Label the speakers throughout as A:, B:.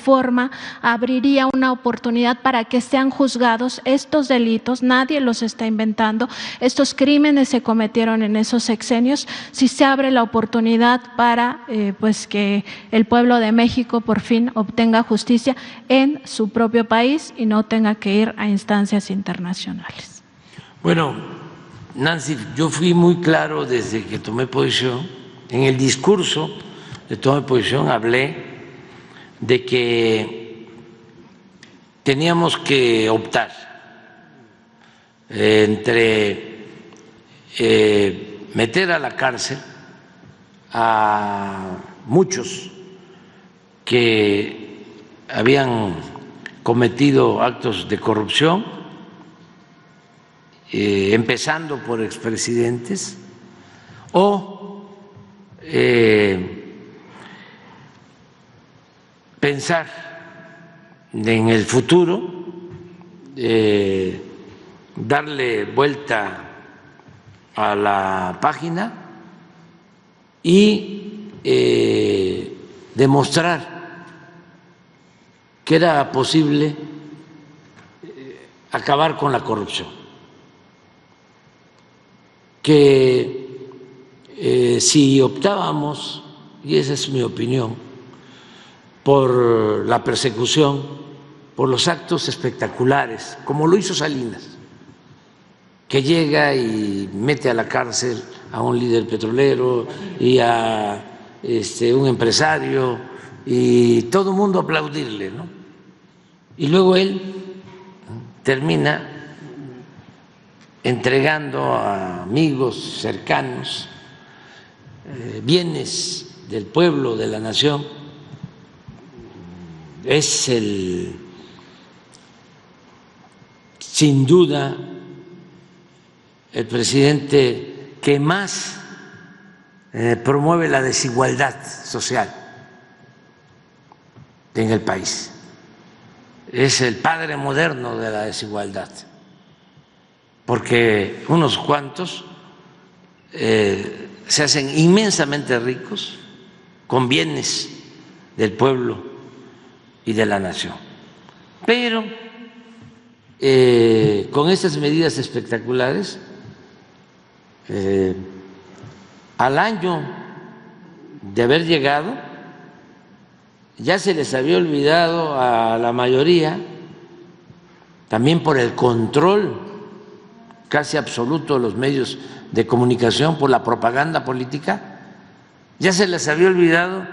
A: reforma abriría una oportunidad para que sean juzgados estos delitos, nadie los está inventando, estos crímenes se cometieron en esos sexenios, si se abre la oportunidad para pues que el pueblo de México por fin obtenga justicia en su propio país y no tenga que ir a instancias internacionales.
B: Bueno, Nancy, yo fui muy claro desde que tomé posición. En el discurso de toma de posición hablé de que teníamos que optar entre meter a la cárcel a muchos que habían cometido actos de corrupción, empezando por expresidentes, o pensar en el futuro, darle vuelta a la página y demostrar que era posible acabar con la corrupción, que si optábamos, y esa es mi opinión, por la persecución, por los actos espectaculares, como lo hizo Salinas, que llega y mete a la cárcel a un líder petrolero y a un empresario y todo el mundo aplaudirle, ¿no? Y luego él termina entregando a amigos cercanos bienes del pueblo, de la nación. Es sin duda el presidente que más promueve la desigualdad social en el país. Es el padre moderno de la desigualdad, porque unos cuantos se hacen inmensamente ricos con bienes del pueblo y de la nación. Pero con estas medidas espectaculares, al año de haber llegado, ya se les había olvidado a la mayoría, también por el control casi absoluto de los medios de comunicación, por la propaganda política, ya se les había olvidado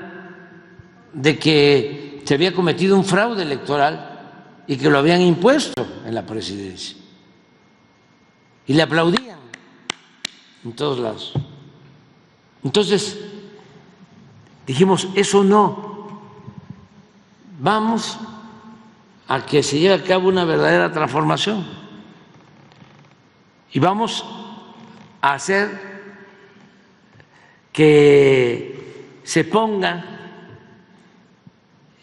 B: de que se había cometido un fraude electoral y que lo habían impuesto en la presidencia. Y le aplaudían en todos lados. Entonces, dijimos, eso no. Vamos a que se lleve a cabo una verdadera transformación y vamos a hacer que se ponga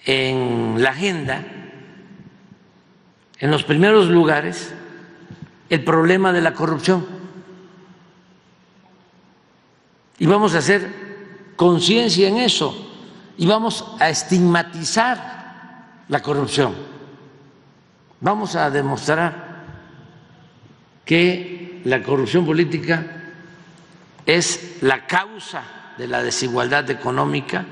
B: en la agenda, en los primeros lugares, el problema de la corrupción. Y vamos a hacer conciencia en eso y vamos a estigmatizar la corrupción. Vamos a demostrar que la corrupción política es la causa de la desigualdad económica,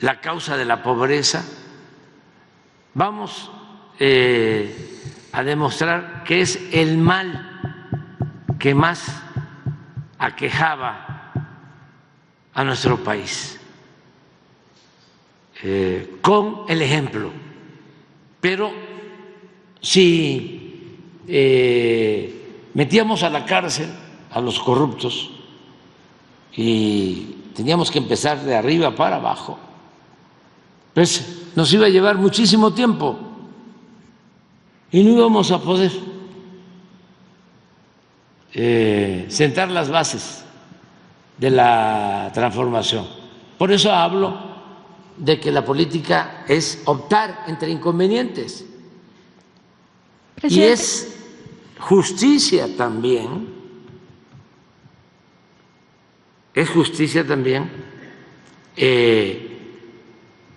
B: la causa de la pobreza. Vamos a demostrar que es el mal que más aquejaba a nuestro país, con el ejemplo. Pero si metíamos a la cárcel a los corruptos y teníamos que empezar de arriba para abajo, pues nos iba a llevar muchísimo tiempo y no íbamos a poder sentar las bases de la transformación. Por eso hablo de que la política es optar entre inconvenientes. Presidente. Y es justicia también,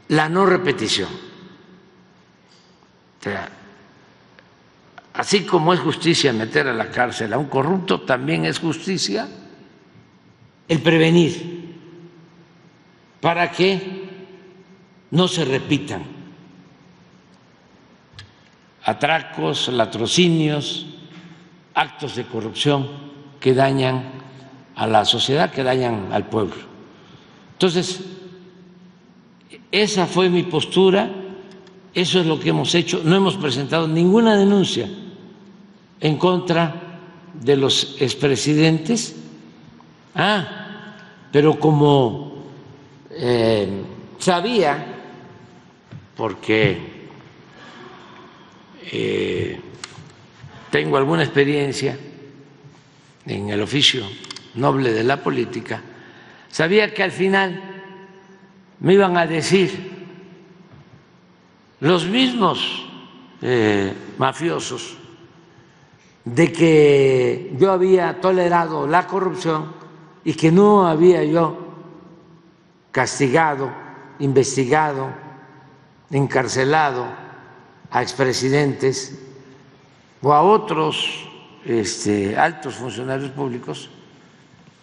B: la no repetición. O sea, así como es justicia meter a la cárcel a un corrupto, también es justicia el prevenir para que no se repitan atracos, latrocinios, actos de corrupción que dañan a la sociedad, que dañan al pueblo. Entonces, esa fue mi postura, eso es lo que hemos hecho. No hemos presentado ninguna denuncia en contra de los expresidentes. Pero como sabía, porque tengo alguna experiencia en el oficio noble de la política, sabía que al final me iban a decir los mismos mafiosos de que yo había tolerado la corrupción y que no había yo castigado, investigado, encarcelado a expresidentes o a otros altos funcionarios públicos.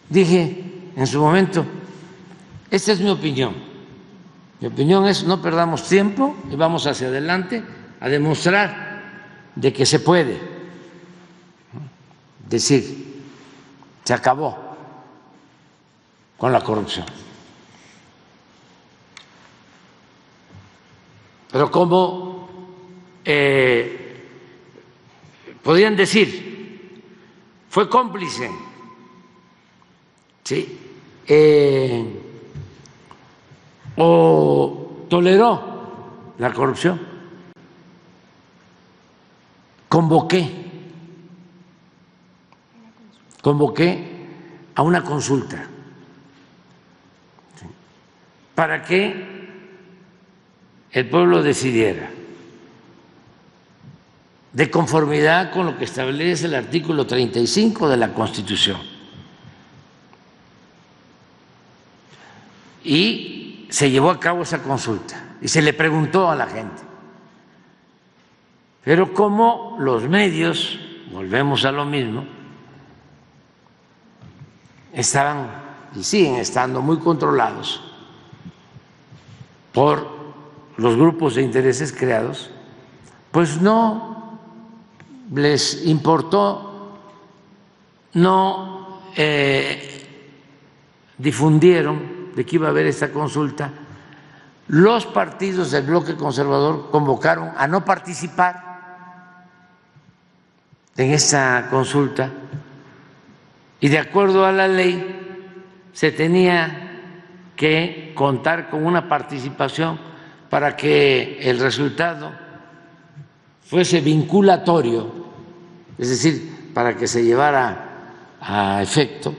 B: Dije en su momento, esta es mi opinión. Mi opinión es no perdamos tiempo y vamos hacia adelante a demostrar de que se puede. Decir, se acabó con la corrupción. Pero como podrían decir, fue cómplice, ¿sí? O toleró la corrupción. Convoqué a una consulta para que el pueblo decidiera de conformidad con lo que establece el artículo 35 de la Constitución. Y se llevó a cabo esa consulta y se le preguntó a la gente. Pero como los medios, volvemos a lo mismo, estaban y siguen estando muy controlados por los grupos de intereses creados, pues no les importó, no difundieron de que iba a haber esta consulta. Los partidos del bloque conservador convocaron a no participar en esta consulta y de acuerdo a la ley se tenía que contar con una participación para que el resultado fuese vinculatorio, es decir, para que se llevara a efecto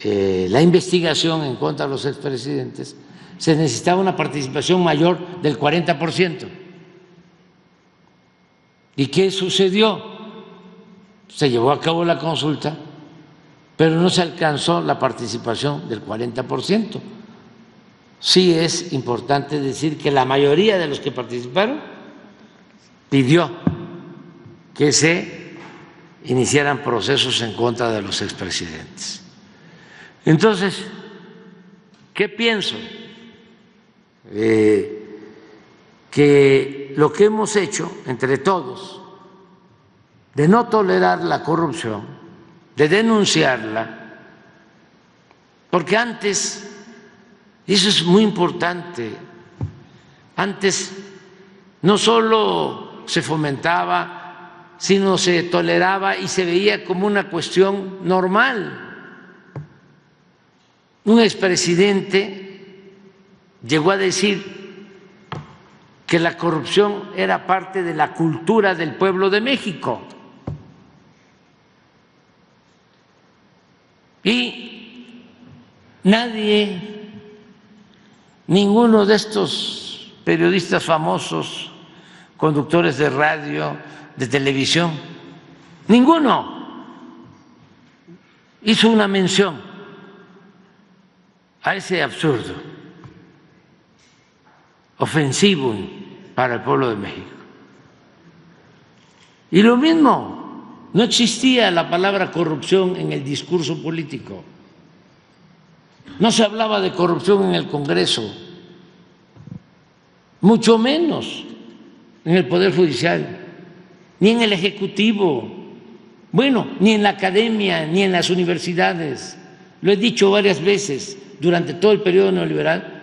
B: la investigación en contra de los expresidentes, se necesitaba una participación mayor del 40%. ¿Y qué sucedió? Se llevó a cabo la consulta, pero no se alcanzó la participación del 40%. Sí es importante decir que la mayoría de los que participaron pidió que se iniciaran procesos en contra de los expresidentes. Entonces, ¿qué pienso? Que lo que hemos hecho entre todos, de no tolerar la corrupción, de denunciarla, porque antes, y eso es muy importante, antes no solo se fomentaba, sino se toleraba y se veía como una cuestión normal. Un expresidente llegó a decir que la corrupción era parte de la cultura del pueblo de México. Y nadie, ninguno de estos periodistas famosos, conductores de radio, de televisión, ninguno hizo una mención a ese absurdo. ofensivo para el pueblo de México. Y lo mismo, no existía la palabra corrupción en el discurso político. No se hablaba de corrupción en el Congreso, mucho menos en el Poder Judicial, ni en el Ejecutivo, bueno, ni en la academia, ni en las universidades. Lo he dicho varias veces durante todo el periodo neoliberal.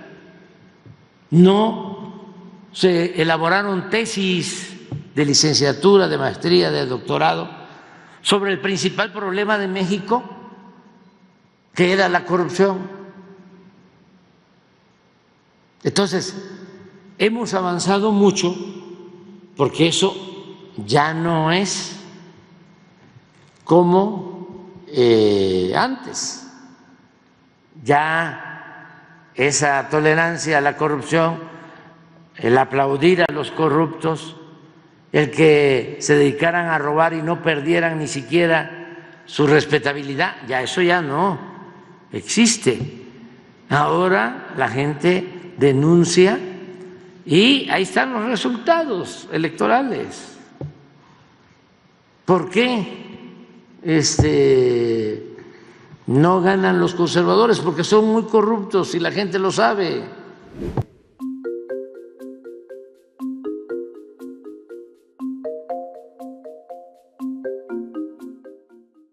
B: No se elaboraron tesis de licenciatura, de maestría, de doctorado sobre el principal problema de México, que era la corrupción. Entonces, hemos avanzado mucho porque eso ya no es como antes. Ya esa tolerancia a la corrupción, el aplaudir a los corruptos, el que se dedicaran a robar y no perdieran ni siquiera su respetabilidad, ya eso ya no existe. Ahora la gente denuncia y ahí están los resultados electorales. ¿Por qué no ganan los conservadores? Porque son muy corruptos y la gente lo sabe.